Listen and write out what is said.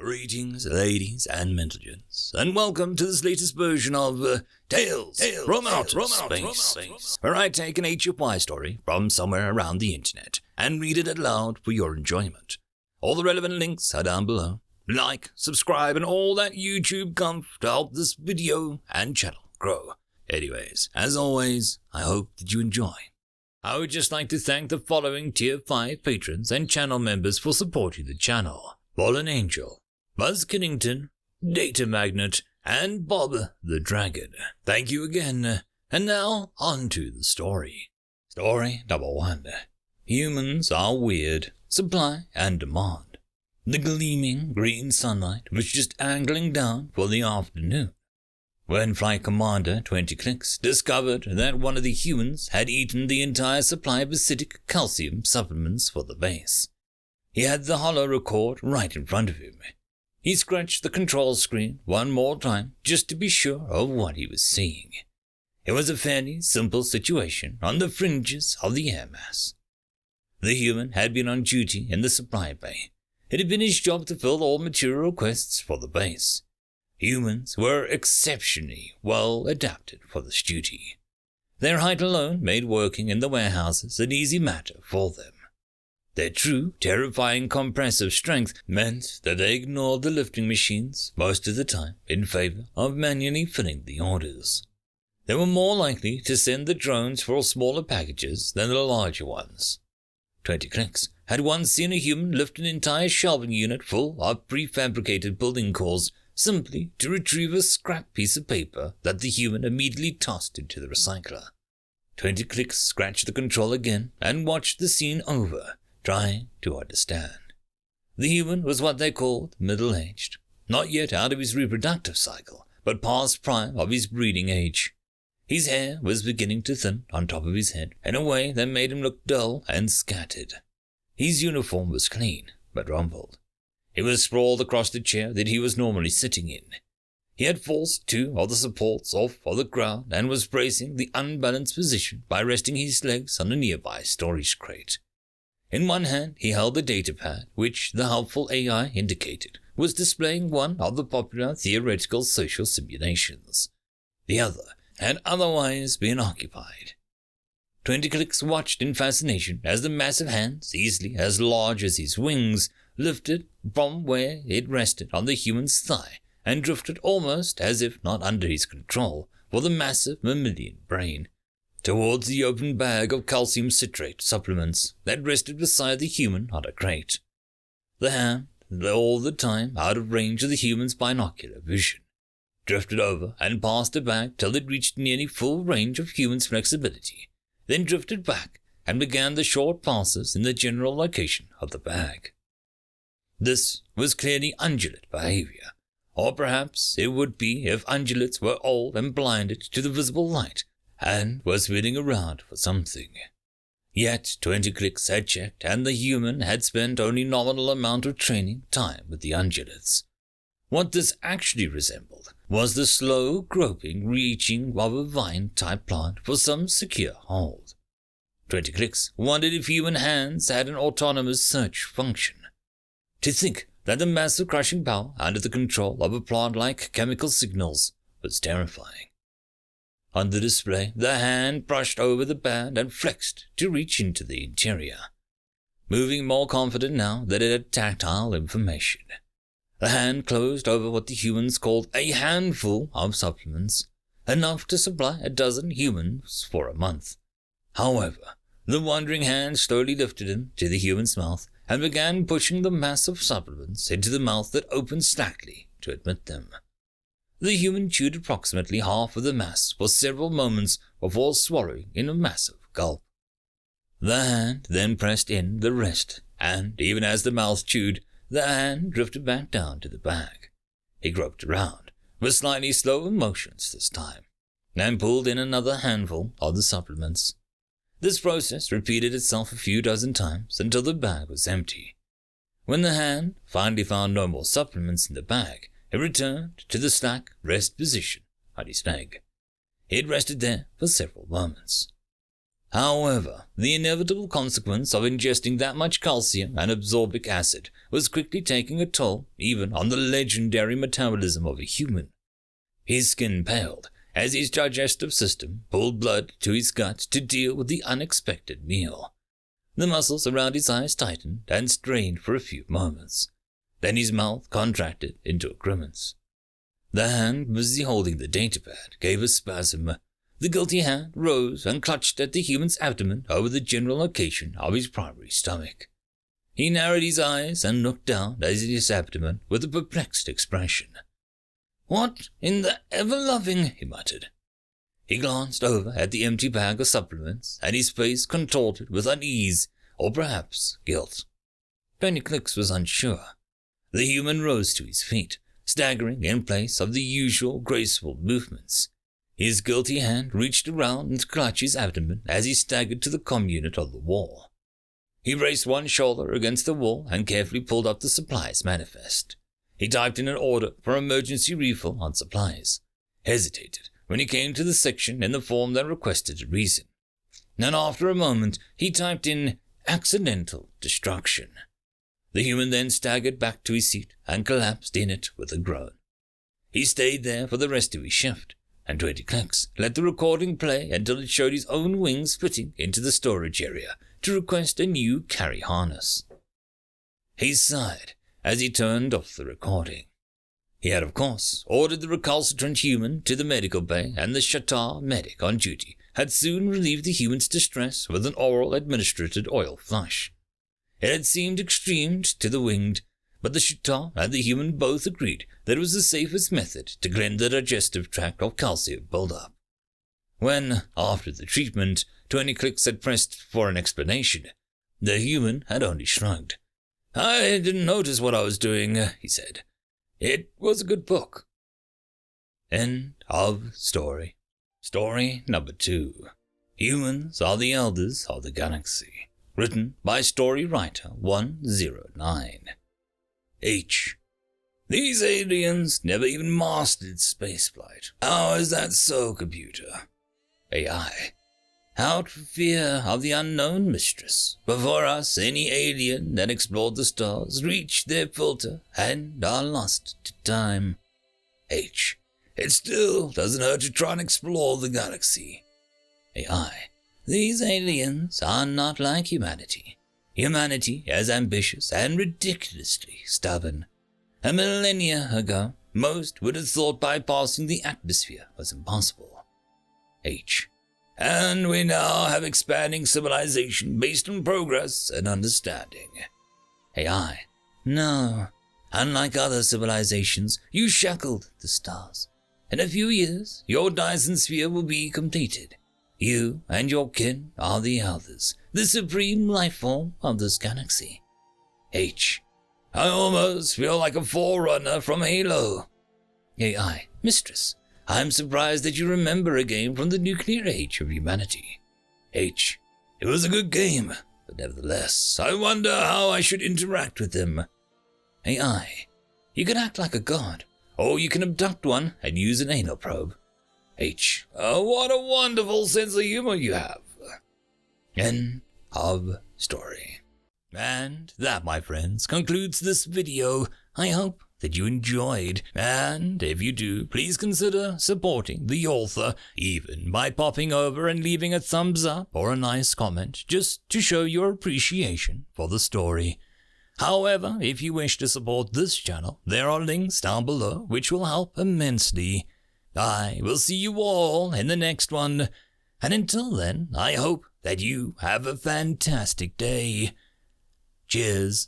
Greetings, ladies and gentlemen, and welcome to this latest version of Tales from Outer Space, where I take an HFY story from somewhere around the internet and read it aloud for your enjoyment. All the relevant links are down below. Like, subscribe, and all that YouTube comf to help this video and channel grow. Anyways, as always, I hope that you enjoy. I would just like to thank the following Tier 5 patrons and channel members for supporting the channel: FallenAngel, BuzzKillington, Datamagnet, and Bob the Dragon. Thank you again. And now, on to the story. Story number 1. Humans are weird. Supply and demand. The gleaming green sunlight was just angling down for the afternoon when Flight Commander 20 Clicks discovered that one of the humans had eaten the entire supply of acidic calcium supplements for the base. He had the holo record right in front of him. He scratched the control screen one more time just to be sure of what he was seeing. It was a fairly simple situation on the fringes of the air mass. The human had been on duty in the supply bay. It had been his job to fill all material requests for the base. Humans were exceptionally well adapted for this duty. Their height alone made working in the warehouses an easy matter for them. Their true, terrifying compressive strength meant that they ignored the lifting machines most of the time in favor of manually filling the orders. They were more likely to send the drones for smaller packages than the larger ones. 20 Clicks had once seen a human lift an entire shelving unit full of prefabricated building cores simply to retrieve a scrap piece of paper that the human immediately tossed into the recycler. 20 Clicks scratched the control again and watched the scene over, trying to understand. The human was what they called middle-aged, not yet out of his reproductive cycle, but past prime of his breeding age. His hair was beginning to thin on top of his head in a way that made him look dull and scattered. His uniform was clean, but rumpled. It was sprawled across the chair that he was normally sitting in. He had forced 2 of the supports off of the ground and was bracing the unbalanced position by resting his legs on a nearby storage crate. In one hand, he held the datapad, which the helpful AI indicated was displaying one of the popular theoretical social simulations. The other had otherwise been occupied. 20 Clicks watched in fascination as the massive hands, easily as large as his wings, lifted from where it rested on the human's thigh and drifted almost as if not under his control for the massive mammalian brain, towards the open bag of calcium citrate supplements that rested beside the human on a crate. The hand, all the time out of range of the human's binocular vision, drifted over and passed the bag till it reached nearly full range of human's flexibility, then drifted back and began the short passes in the general location of the bag. This was clearly ungulate behavior, or perhaps it would be if ungulates were old and blinded to the visible light and were spinning around for something. Yet 20 Clicks had checked, and the human had spent only nominal amount of training time with the ungulates. What this actually resembled was the slow groping reaching of a vine-type plant for some secure hold. 20 Clicks wondered if human hands had an autonomous search function. To think that the massive crushing power under the control of a plant like chemical signals was terrifying. On the display, the hand brushed over the band and flexed to reach into the interior, moving more confident now that it had tactile information. The hand closed over what the humans called a handful of supplements, enough to supply a dozen humans for a month. However, the wandering hand slowly lifted him to the human's mouth and began pushing the mass of supplements into the mouth that opened slackly to admit them. The human chewed approximately half of the mass for several moments before swallowing in a massive gulp. The hand then pressed in the rest, and even as the mouth chewed, the hand drifted back down to the bag. He groped around, with slightly slower motions this time, and pulled in another handful of the supplements. This process repeated itself a few dozen times until the bag was empty. When the hand finally found no more supplements in the bag, it returned to the slack rest position on his leg. He had rested there for several moments. However, the inevitable consequence of ingesting that much calcium and absorbic acid was quickly taking a toll even on the legendary metabolism of a human. His skin paled as his digestive system pulled blood to his gut to deal with the unexpected meal. The muscles around his eyes tightened and strained for a few moments. Then his mouth contracted into a grimace. The hand busy holding the datapad gave a spasm. The guilty hand rose and clutched at the human's abdomen over the general location of his primary stomach. He narrowed his eyes and looked down at his abdomen with a perplexed expression. "What in the ever-loving," he muttered. He glanced over at the empty bag of supplements, and his face contorted with unease, or perhaps guilt. 20 Clicks was unsure. The human rose to his feet, staggering in place of the usual graceful movements. His guilty hand reached around and clutched his abdomen as he staggered to the comm unit on the wall. He braced one shoulder against the wall and carefully pulled up the supplies manifest. He typed in an order for emergency refill on supplies, hesitated when he came to the section in the form that requested a reason. And after a moment, he typed in accidental destruction. The human then staggered back to his seat and collapsed in it with a groan. He stayed there for the rest of his shift, and 20 Clicks let the recording play until it showed his own wings fitting into the storage area to request a new carry harness. He sighed as he turned off the recording. He had, of course, ordered the recalcitrant human to the medical bay, and the Shatar medic on duty had soon relieved the human's distress with an oral administered oil flush. It had seemed extreme to the winged, but the Shatar and the human both agreed that it was the safest method to cleanse the digestive tract of calcium buildup. When, after the treatment, 20 Clicks had pressed for an explanation, the human had only shrugged. "I didn't notice what I was doing," he said. "It was a good book." End of story. Story number 2. Humans are the Elders of the Galaxy. Written by story writer 109. H. These aliens never even mastered spaceflight. How is that so, computer? AI. Out for fear of the unknown mistress. Before us, any alien that explored the stars reached their filter and are lost to time. H. It still doesn't hurt to try and explore the galaxy. AI. These aliens are not like humanity. Humanity is ambitious and ridiculously stubborn. A millennia ago, most would have thought bypassing the atmosphere was impossible. H. And we now have expanding civilization based on progress and understanding. AI. No. Unlike other civilizations, you shackled the stars. In a few years, your Dyson sphere will be completed. You and your kin are the Elders, the supreme life form of this galaxy. H. I almost feel like a forerunner from Halo. AI. Mistress. I'm surprised that you remember a game from the nuclear age of humanity. H. It was a good game, but nevertheless, I wonder how I should interact with them. AI. You can act like a god, or you can abduct one and use an anal probe. H. What a wonderful sense of humor you have. End of story. And that, my friends, concludes this video. I hope that you enjoyed, and if you do, please consider supporting the author, even by popping over and leaving a thumbs up or a nice comment, just to show your appreciation for the story. However, if you wish to support this channel, there are links down below which will help immensely. I will see you all in the next one, and until then, I hope that you have a fantastic day. Cheers.